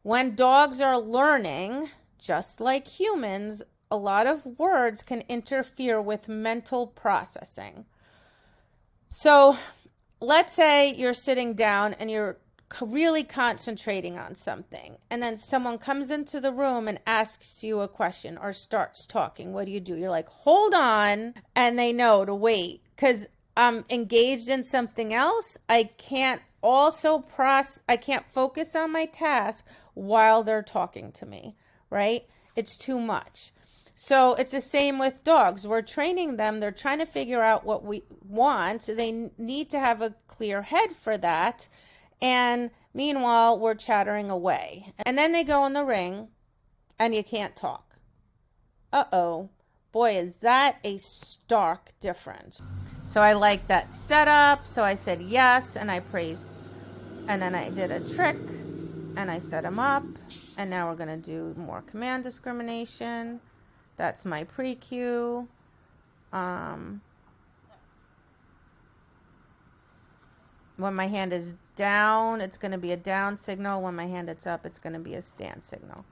When dogs are learning, just like humans, a lot of words can interfere with mental processing. So let's say you're sitting down and you're really concentrating on something, and then someone comes into the room and asks you a question or starts talking. What do? You're like, hold on, and they know to wait because I'm engaged in something else. I can't focus on my task while they're talking to me, right? It's too much. So it's the same with dogs. We're training them. They're trying to figure out what we want. They need to have a clear head for that. And meanwhile, we're chattering away. And then they go in the ring and you can't talk. Uh-oh. Boy, is that a stark difference. So I liked that setup. So I said yes, and I praised. And then I did a trick, and I set him up. And now we're going to do more command discrimination. That's my pre-cue. When my hand is down, it's going to be a down signal. When my hand is up, it's going to be a stand signal.